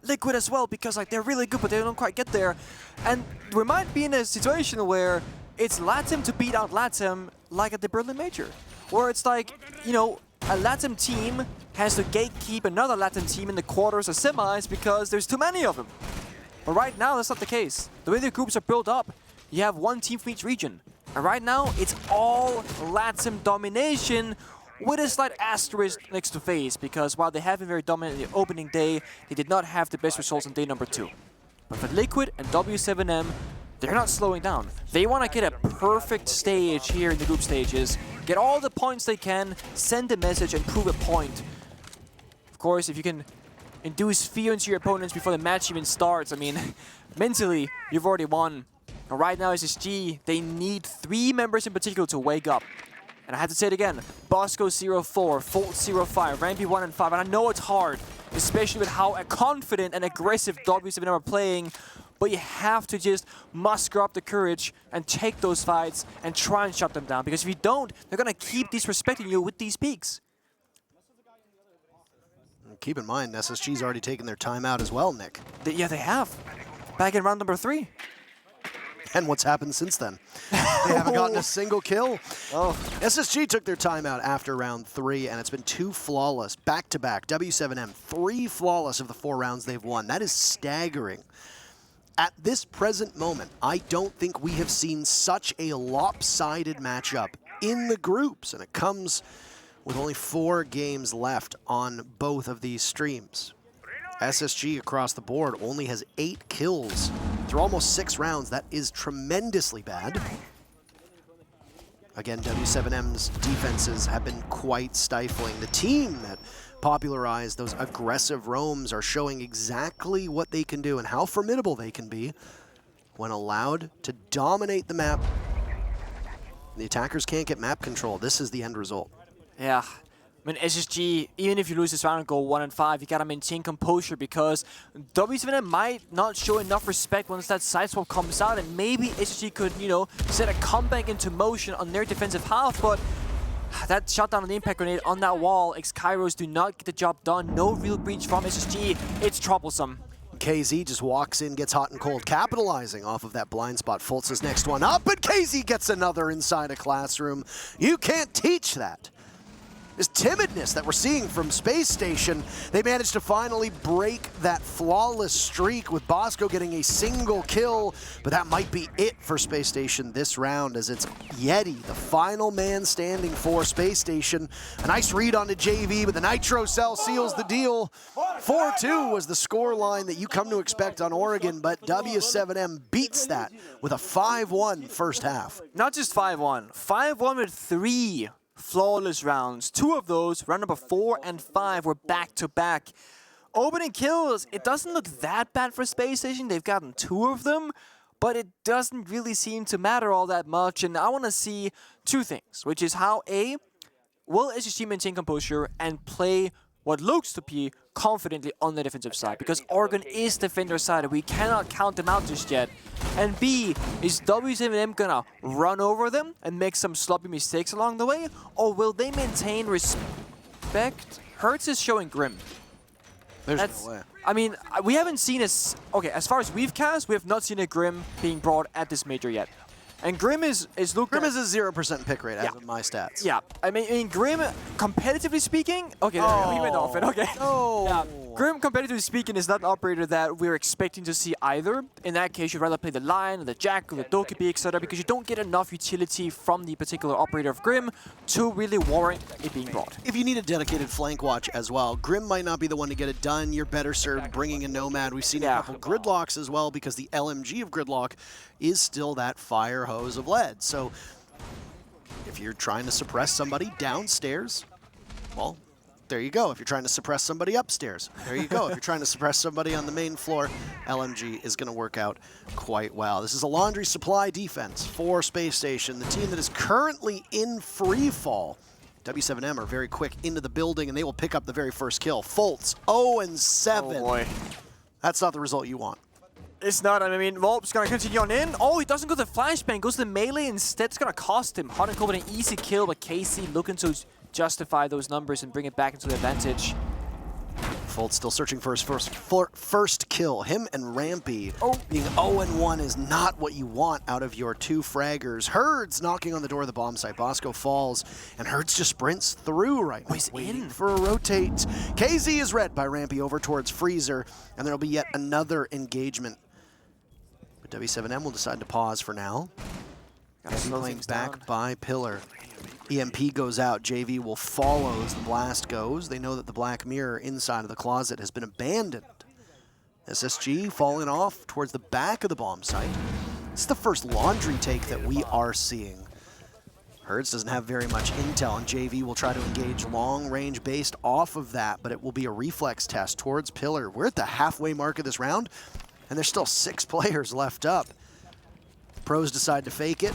B: Liquid as well, because like they're really good, but they don't quite get there. And we might be in a situation where it's LATAM to beat out LATAM like at the Berlin Major, where it's like, you know, a LATAM team has to gatekeep another LATAM team in the quarters or semis because there's too many of them. But right now, that's not the case. The way the groups are built up, you have one team from each region. And right now, it's all LATAM domination with a slight asterisk next to FaZe, because while they have been very dominant in the opening day, they did not have the best results on day number 2. But for Liquid and W7M, they're not slowing down. They want to get a perfect stage here in the group stages, get all the points they can, send a message, and prove a point. Of course, if you can induce fear into your opponents before the match even starts, I mean, mentally, you've already won. And right now, SSG, they need 3 members in particular to wake up. And I had to say it again, Bosco 0-4, Foltz 0-5, Rampy 1-5, and I know it's hard, especially with how confident and aggressive W7M are playing, but you have to just muster up the courage and take those fights and try and shut them down, because if you don't, they're going to keep disrespecting you with these peaks.
A: Keep in mind, SSG's already taken their timeout as well, Nick.
B: Yeah, they have. Back in round number 3.
A: And what's happened since then? They haven't gotten a single kill. SSG took their timeout after round 3, and it's been 2 flawless, back-to-back. W7M, 3 flawless of the 4 rounds they've won. That is staggering. At this present moment, I don't think we have seen such a lopsided matchup in the groups, and it comes with only 4 games left on both of these streams. SSG across the board only has 8 kills through almost 6 rounds. That is tremendously bad. Again, W7M's defenses have been quite stifling. The team that popularized those aggressive roams are showing exactly what they can do and how formidable they can be when allowed to dominate the map. The attackers can't get map control. This is the end result.
B: Yeah. I mean, SSG, even if you lose this round and go 1-5, you gotta maintain composure because W7M might not show enough respect once that side swap comes out, and maybe SSG could, you know, set a comeback into motion on their defensive half, but that shutdown on the impact grenade on that wall, X-Kairos do not get the job done. No real breach from SSG. It's troublesome.
A: KZ just walks in, gets hot and cold, capitalizing off of that blind spot. Fultz's next one up, and KZ gets another inside a classroom. You can't teach that. This timidness that we're seeing from Space Station, they managed to finally break that flawless streak with Bosco getting a single kill, but that might be it for Space Station this round as it's Yeti, the final man standing for Space Station. A nice read onto JV, but the Nitro Cell seals the deal. 4-2 was the score line that you come to expect on Oregon, but W7M beats that with a 5-1 first half.
B: Not just 5-1, 5-1 with 3 flawless rounds. 2 of those, round number 4 and 5, were back-to-back. Opening kills, it doesn't look that bad for Space Station. They've gotten 2 of them, but it doesn't really seem to matter all that much. And I want to see 2 things, which is how A, will SSG maintain composure and play what looks to be confidently on the defensive side, because Oregon is defender side and we cannot count them out just yet. And B, is W7M gonna run over them and make some sloppy mistakes along the way, or will they maintain respect? Hertz is showing Grim.
A: There's no way.
B: I mean, we haven't seen as far as we've cast, we have not seen a Grim being brought at this major yet. And Grim is looked
A: Grim is a 0% pick rate as of my stats.
B: Yeah, I mean Grim, competitively speaking, okay, he went off it, okay.
A: No.
B: Yeah, Grim, competitively speaking, is not an operator that we're expecting to see either. In that case, you'd rather play the Lion, or the Jack, or the Dokkaebi, etc., because you don't get enough utility from the particular operator of Grim to really warrant it being brought.
A: If you need a dedicated flank watch as well, Grim might not be the one to get it done. You're better served bringing a Nomad. We've seen a couple Gridlocks as well, because the LMG of Gridlock is still that fire hose of lead. So if you're trying to suppress somebody downstairs, well, there you go. If you're trying to suppress somebody upstairs, there you go. If you're trying to suppress somebody on the main floor, LMG is going to work out quite well. This is a laundry supply defense for Space Station, the team that is currently in free fall. W7M are very quick into the building, and they will pick up the very first kill. Fultz, 0-7.
B: Oh boy.
A: That's not the result you want.
B: It's not. I mean, Volp's gonna continue on in. Oh, he doesn't go to the flashbang, goes to the melee instead. It's gonna cost him. Hot and cold with an easy kill, but KC looking to justify those numbers and bring it back into the advantage.
A: Fultz still searching for his first kill. Him and Rampy being 0-1 is not what you want out of your 2 fraggers. Herds knocking on the door of the bomb site. Bosco falls, and Herds just sprints through right now.
B: He's
A: waiting for a rotate. KZ is read by Rampy over towards Freezer, and there'll be yet another engagement. But W7M will decide to pause for now. Playing back by Pillar. EMP goes out, JV will follow as the blast goes. They know that the Black Mirror inside of the closet has been abandoned. SSG falling off towards the back of the bomb site. It's the first laundry take that we are seeing. Hertz doesn't have very much intel, and JV will try to engage long range based off of that, but it will be a reflex test towards Pillar. We're at the halfway mark of this round, and there's still 6 players left up. Pros decide to fake it.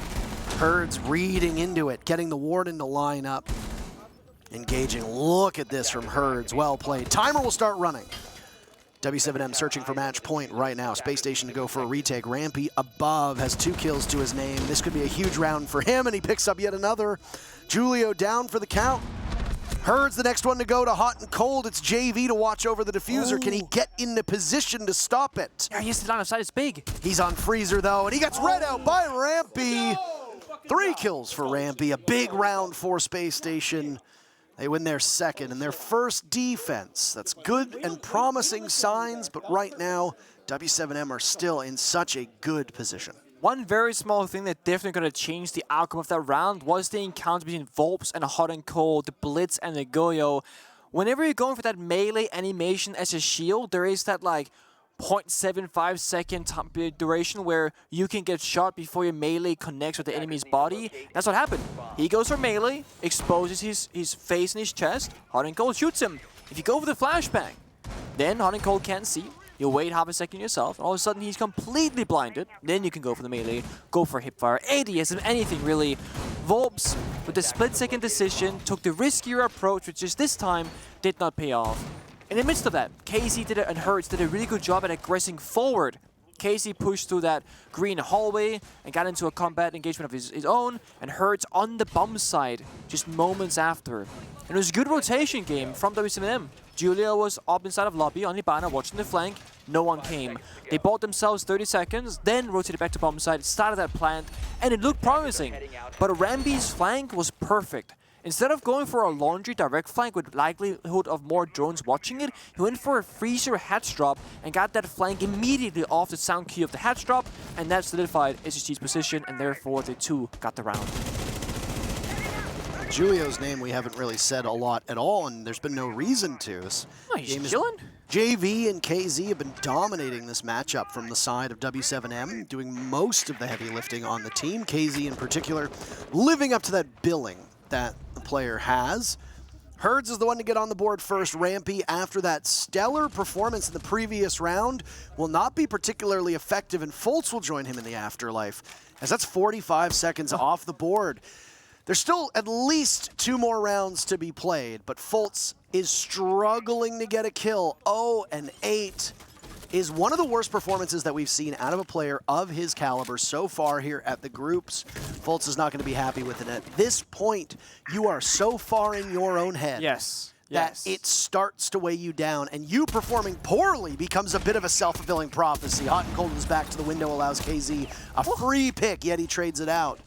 A: Herds reading into it, getting the Warden to line up. Engaging. Look at this from Herds. Well played. Timer will start running. W7M searching for match point right now. Space Station to go for a retake. Rampy above has 2 kills to his name. This could be a huge round for him, and he picks up yet another. Julio down for the count. Herds the next one to go to hot and cold. It's JV to watch over the diffuser. Can he get into position to stop it?
B: Yeah, he has the line of sight. It's big.
A: He's on Freezer though, and he gets read out by Rampy. 3 kills for Rampy. A big round for Space Station. They win their second and their first defense. That's good and promising signs, but right now, W7M are still in such a good position.
B: One very small thing that definitely going to change the outcome of that round was the encounter between Volps and Hot and Cold, the Blitz and the Goyo. Whenever you're going for that melee animation as a shield, there is that like 0.75 second duration where you can get shot before your melee connects with the enemy's body. That's what happened. He goes for melee, exposes his face and his chest. Hot and Cold shoots him. If you go for the flashbang, then Hot and Cold can't see. You wait half a second yourself, and all of a sudden he's completely blinded. Then you can go for the melee, go for hipfire, ADS, anything really. Volps, with the split-second decision, took the riskier approach, which just this time did not pay off. In the midst of that, KZ and Hertz did a really good job at aggressing forward. KZ pushed through that green hallway and got into a combat engagement of his own, and Hertz on the bomb side just moments after. And it was a good rotation game from W7M. Julia was up inside of lobby on Libana watching the flank. No one came. They bought themselves 30 seconds, then rotated back to bomb side, started that plant, and it looked promising. But Rambi's flank was perfect. Instead of going for a laundry direct flank with likelihood of more drones watching it, he went for a freezer hatch drop and got that flank immediately off the sound key of the hatch drop, and that solidified SSG's position, and therefore the two got the round.
A: Julio's name we haven't really said a lot at all, and there's been no reason to.
B: Oh, he's chilling.
A: JV and KZ have been dominating this matchup from the side of W7M, doing most of the heavy lifting on the team. KZ in particular living up to that billing that the player has. Herds is the one to get on the board first. Rampy, after that stellar performance in the previous round, will not be particularly effective, and Foltz will join him in the afterlife, as that's 45 seconds off the board. There's still at least 2 more rounds to be played, but Foltz is struggling to get a kill. 0-8 is one of the worst performances that we've seen out of a player of his caliber so far here at the groups. Foltz is not going to be happy with it. At this point, you are so far in your own head that it starts to weigh you down, and you performing poorly becomes a bit of a self-fulfilling prophecy. Hot and Cold is back to the window, allows KZ a free pick, yet he trades it out.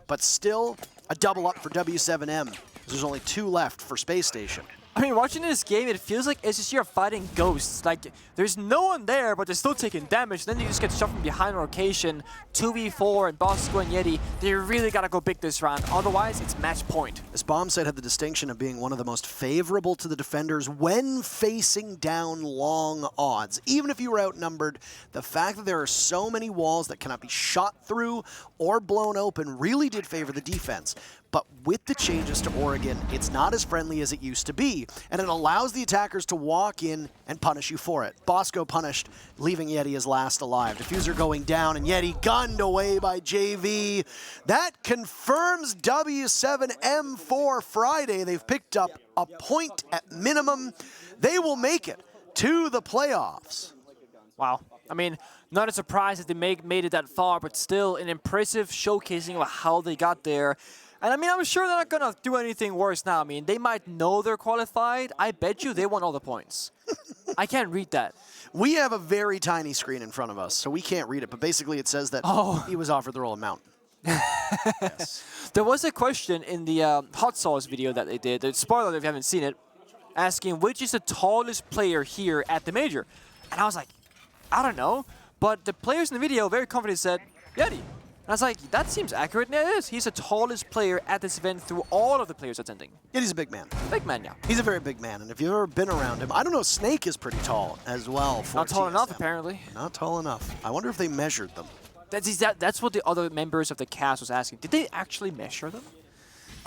A: But still, a double up for W7M. There's only 2 left for Space Station.
B: I mean, watching this game, it feels like SSG are fighting ghosts. Like, there's no one there, but they're still taking damage. Then you just get shot from behind on location. 2v4 and Bosco and Yeti, they really gotta go big this round. Otherwise, it's match point.
A: This bomb site had the distinction of being one of the most favorable to the defenders when facing down long odds. Even if you were outnumbered, the fact that there are so many walls that cannot be shot through or blown open really did favor the defense. But with the changes to Oregon, it's not as friendly as it used to be, and it allows the attackers to walk in and punish you for it. Bosco punished, leaving Yeti as last alive. Diffuser going down, and Yeti gunned away by JV. That confirms W7M for Friday. They've picked up a point at minimum. They will make it to the playoffs.
B: Wow. I mean, not a surprise that they made it that far, but still an impressive showcasing of how they got there. And I mean, I'm sure they're not going to do anything worse now. I mean, they might know they're qualified. I bet you they want all the points. I can't read that.
A: We have a very tiny screen in front of us, so we can't read it. But basically it says that he was offered the role of Mountain. Yes.
B: There was a question in the Hot Sauce video that they did. Spoiler if you haven't seen it. Asking which is the tallest player here at the Major. And I was like, I don't know. But the players in the video very confidently said, Yeti. And I was like, that seems accurate. And it is. He's the tallest player at this event through all of the players attending.
A: Yeah, he's a big man.
B: Big man, yeah.
A: He's a very big man. And if you've ever been around him, I don't know, Snake is pretty tall as well. For
B: Not tall
A: TSM.
B: enough, apparently.
A: Not tall enough. I wonder if they measured them.
B: That's what the other members of the cast was asking. Did they actually measure them?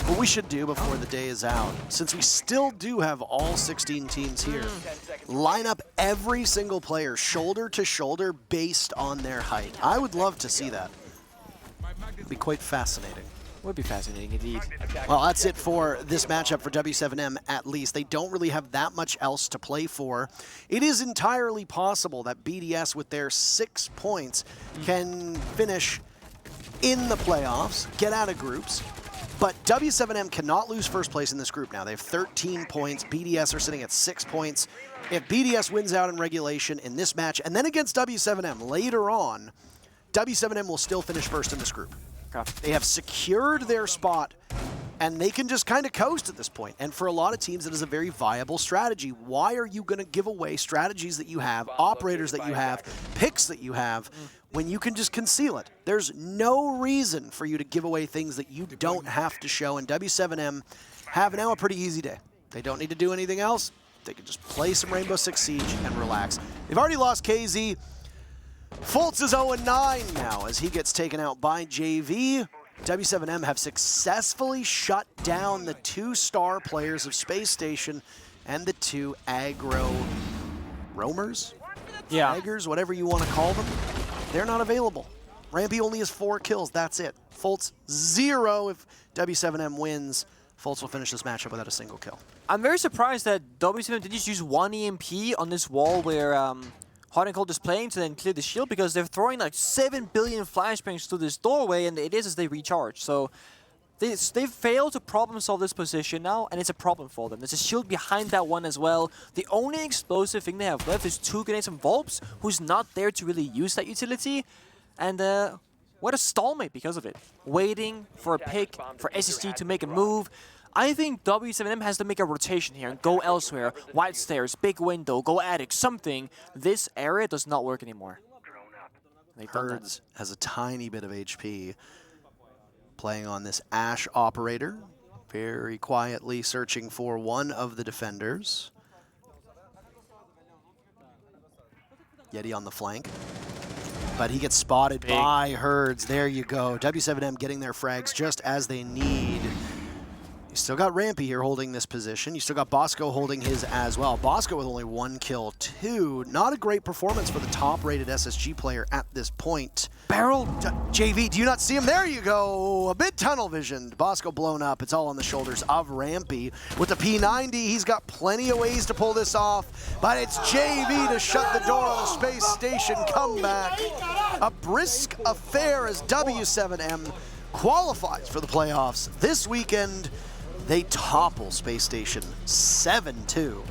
A: What we should do before the day is out, since we still do have all 16 teams here, line up every single player shoulder to shoulder based on their height. I would love to see that. It'd be quite fascinating.
B: Would be fascinating indeed.
A: Well, that's it for this matchup for W7M at least. They don't really have that much else to play for. It is entirely possible that BDS with their 6 points can finish in the playoffs, get out of groups. But W7M cannot lose first place in this group now. They have 13 points. BDS are sitting at 6 points. If BDS wins out in regulation in this match, and then against W7M later on, W7M will still finish first in this group.
B: Okay.
A: They have secured their spot, and they can just kind of coast at this point. And for a lot of teams, it is a very viable strategy. Why are you going to give away strategies that you have, operators that you have, picks that you have, when you can just conceal it? There's no reason for you to give away things that you don't have to show, and W7M have now a pretty easy day. They don't need to do anything else. They can just play some Rainbow Six Siege and relax. They've already lost KZ. Fultz is 0-9 now as he gets taken out by JV. W7M have successfully shut down the 2 star players of Space Station and the 2 aggro roamers?
B: Yeah.
A: Aggers, whatever you want to call them. They're not available. Rampy only has 4 kills, that's it. Fultz 0 if W7M wins. Fultz will finish this matchup without a single kill.
B: I'm very surprised that W7M did just use 1 EMP on this wall where Hot and Cold is playing to then clear the shield, because they're throwing like 7 billion flashbangs through this doorway, and it is as they recharge. So they've failed to problem solve this position now, and it's a problem for them. There's a shield behind that one as well. The only explosive thing they have left is 2 grenades from Volps, who's not there to really use that utility. And what a stalemate because of it. Waiting for a pick, for SSG to make a move. I think W7M has to make a rotation here and go elsewhere. White stairs, big window, go attic, something. This area does not work anymore.
A: Herds has a tiny bit of HP. Playing on this Ash operator. Very quietly searching for one of the defenders. Yeti on the flank. But he gets spotted by Herds. There you go. W7M getting their frags just as they need. You still got Rampy here holding this position. You still got Bosco holding his as well. Bosco with only 1 kill, 2. Not a great performance for the top-rated SSG player at this point.
B: Barrel.
A: JV, do you not see him? There you go. A bit tunnel visioned. Bosco blown up. It's all on the shoulders of Rampy. With the P90, he's got plenty of ways to pull this off, but it's JV to shut the door on the Space Station comeback. A brisk affair as W7M qualifies for the playoffs this weekend. They topple Space Station 7-2.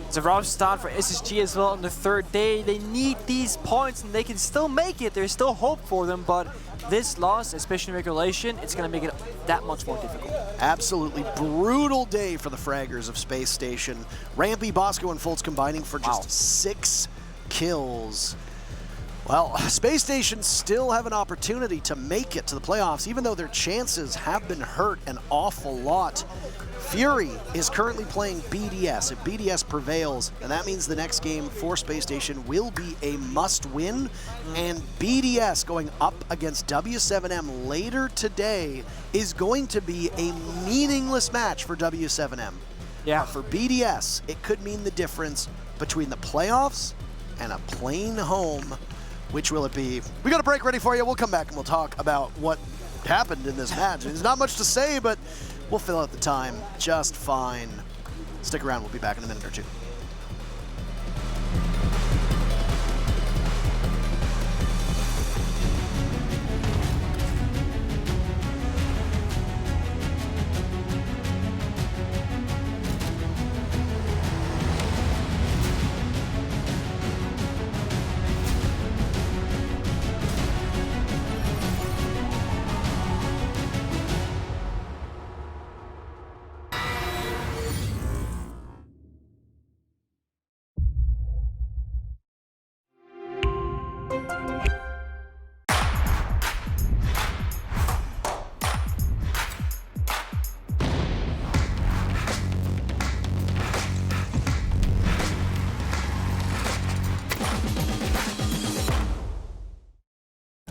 B: It's a rough start for SSG as well on the 3rd day. They need these points and they can still make it. There's still hope for them, but this loss, especially in regulation, it's going to make it that much more difficult.
A: Absolutely brutal day for the fraggers of Space Station. Rampy, Bosco, and Fultz combining for just 6 kills. Well, Space Station still have an opportunity to make it to the playoffs, even though their chances have been hurt an awful lot. Fury is currently playing BDS. If BDS prevails, then that means the next game for Space Station will be a must-win. And BDS going up against W7M later today is going to be a meaningless match for W7M.
B: Yeah.
A: For BDS, it could mean the difference between the playoffs and a plane home. Which will it be? We got a break ready for you. We'll come back and we'll talk about what happened in this match. There's not much to say, but we'll fill out the time just fine. Stick around. We'll be back in a minute or two.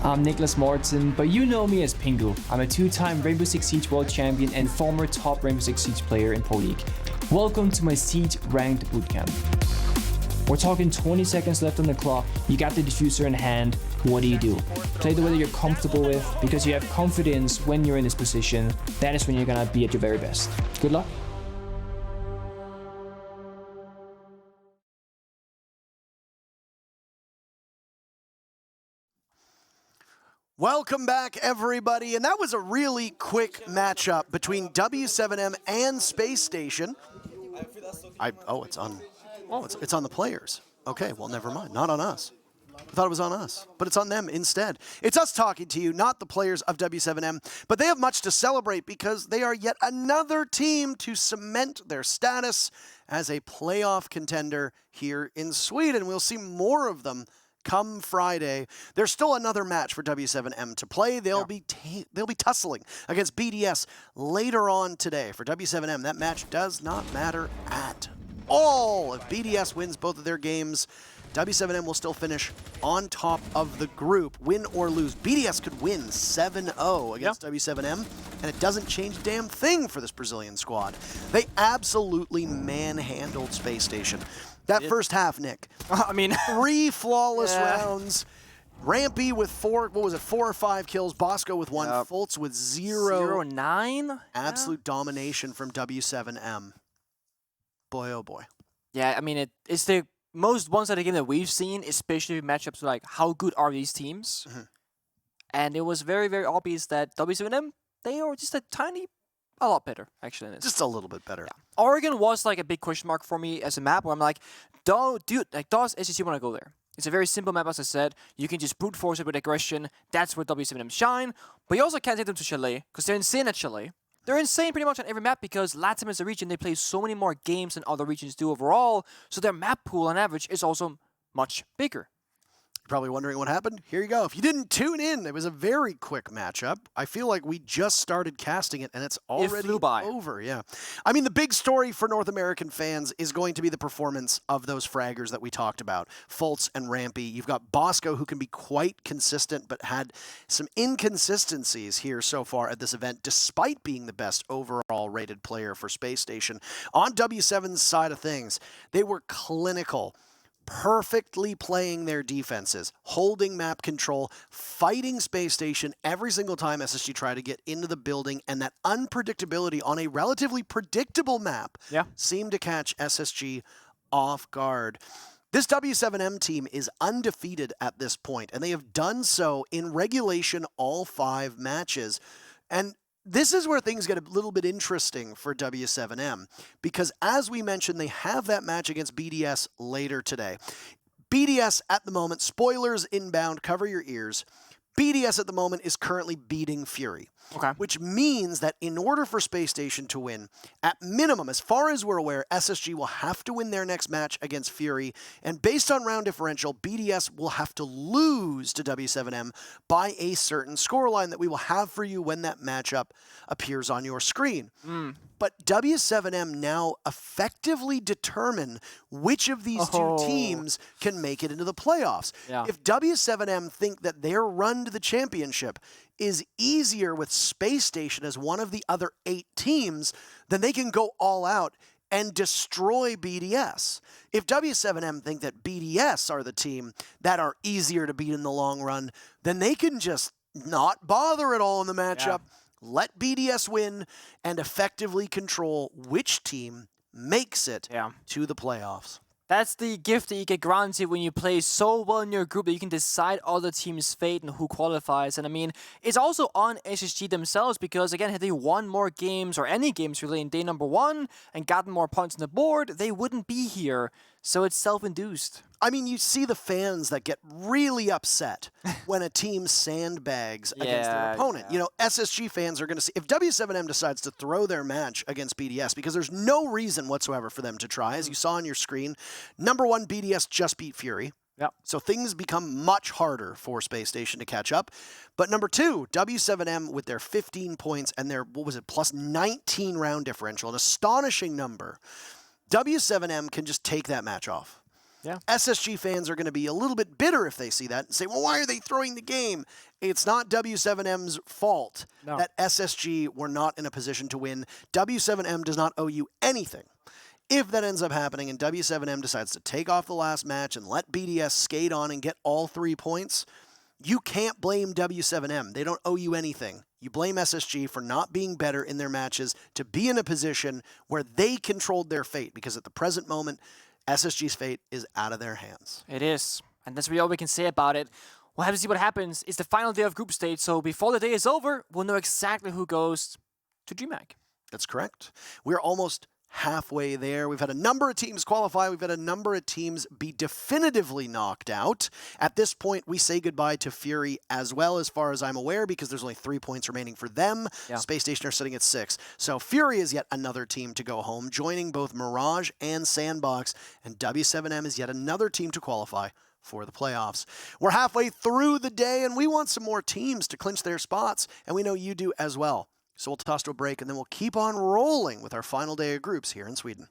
C: I'm Nicholas Mortensen, but you know me as Pingu. I'm a 2-time Rainbow Six Siege World Champion and former top Rainbow Six Siege player in Pro League. Welcome to my Siege Ranked Bootcamp. We're talking 20 seconds left on the clock, you got the diffuser in hand, what do? Play the way that you're comfortable with, because you have confidence when you're in this position. That is when you're gonna be at your very best. Good luck.
A: Welcome back, everybody, and that was a really quick matchup between W7M and Space Station. It's on the players. Okay, well, never mind. Not on us. I thought it was on us, but it's on them instead. It's us talking to you, not the players of W7M, but they have much to celebrate because they are yet another team to cement their status as a playoff contender here in Sweden. We'll see more of them come Friday. There's still another match for W7M to play. They'll be tussling against BDS later on today. For W7M, that match does not matter at all. If BDS wins both of their games, W7M will still finish on top of the group, win or lose. BDS could win 7-0 against W7M, and it doesn't change a damn thing for this Brazilian squad. They absolutely manhandled Space Station. That first half, Nick.
B: I mean,
A: 3 flawless rounds. Rampy with 4 or 5 kills. Bosco with 1. Fultz with 0.
B: 0-9?
A: Absolute domination from W7M. Boy, oh boy.
B: Yeah, I mean, it's the most one-sided game that we've seen, especially matchups like how good are these teams. And it was very, very obvious that W7M, they are just a lot better, actually.
A: Just a little bit better.
B: Yeah. Oregon was like a big question mark for me as a map where I'm like, does SSG want to go there? It's a very simple map, as I said. You can just brute force it with aggression. That's where W7M shine. But you also can't take them to Chalet, because they're insane at Chalet. They're insane pretty much on every map because LATAM as a region, they play so many more games than other regions do overall. So their map pool on average is also much bigger.
A: Probably wondering what happened. Here you go. If you didn't tune in, it was a very quick matchup. I feel like we just started casting it, and it's already
B: flew by.
A: over. Yeah. I mean, the big story for North American fans is going to be the performance of those fraggers that we talked about. Fultz and Rampy. You've got Bosco, who can be quite consistent, but had some inconsistencies here so far at this event, despite being the best overall rated player for Space Station. On W7's side of things, they were clinical, perfectly playing their defenses, holding map control, fighting Space Station every single time SSG tried to get into the building, and that unpredictability on a relatively predictable map seemed to catch SSG off guard. This W7M team is undefeated at this point, and they have done so in regulation all 5 matches. And this is where things get a little bit interesting for W7M, because as we mentioned, they have that match against BDS later today. BDS at the moment, spoilers inbound, cover your ears. BDS at the moment is currently beating Fury. Which means that in order for Space Station to win, at minimum, as far as we're aware, SSG will have to win their next match against Fury, and based on round differential, BDS will have to lose to W7M by a certain scoreline that we will have for you when that matchup appears on your screen. But W7M now effectively determine which of these 2 teams can make it into the playoffs. If W7M think that their run to the championship is easier with Space Station as one of the other 8 teams, then they can go all out and destroy BDS. If W7M think that BDS are the team that are easier to beat in the long run, then they can just not bother at all in the matchup, let BDS win, and effectively control which team makes it to the playoffs.
B: That's the gift that you get granted when you play so well in your group that you can decide other teams' fate and who qualifies. And I mean, it's also on SSG themselves because, again, had they won more games or any games really in day number 1 and gotten more points on the board, they wouldn't be here. So it's self-induced.
A: I mean, you see the fans that get really upset when a team sandbags against their opponent. You know, SSG fans are going to see, if W7M decides to throw their match against BDS, because there's no reason whatsoever for them to try, as you saw on your screen, number 1, BDS just beat Fury. So things become much harder for Space Station to catch up. But number 2, W7M with their 15 points and their, plus 19 round differential, an astonishing number. W7M can just take that match off. SSG fans are going to be a little bit bitter if they see that and say, well, why are they throwing the game? It's not W7M's fault that SSG were not in a position to win. W7M does not owe you anything. If that ends up happening and W7M decides to take off the last match and let BDS skate on and get all 3 points, you can't blame W7M. They don't owe you anything. You blame SSG for not being better in their matches to be in a position where they controlled their fate, because at the present moment, SSG's fate is out of their hands.
B: It is. And that's really all we can say about it. We'll have to see what happens. It's the final day of group stage, so before the day is over, we'll know exactly who goes to DreamHack.
A: That's correct. We're almost halfway there. We've had a number of teams qualify. We've had a number of teams be definitively knocked out. At this point, we say goodbye to Fury as well, as far as I'm aware, because there's only 3 points remaining for them. Space Station are sitting at 6. So Fury is yet another team to go home, joining both Mirage and Sandbox, and W7M is yet another team to qualify for the playoffs. We're halfway through the day, and we want some more teams to clinch their spots, and we know you do as well. So we'll toss to a break, and then we'll keep on rolling with our final day of groups here in Sweden.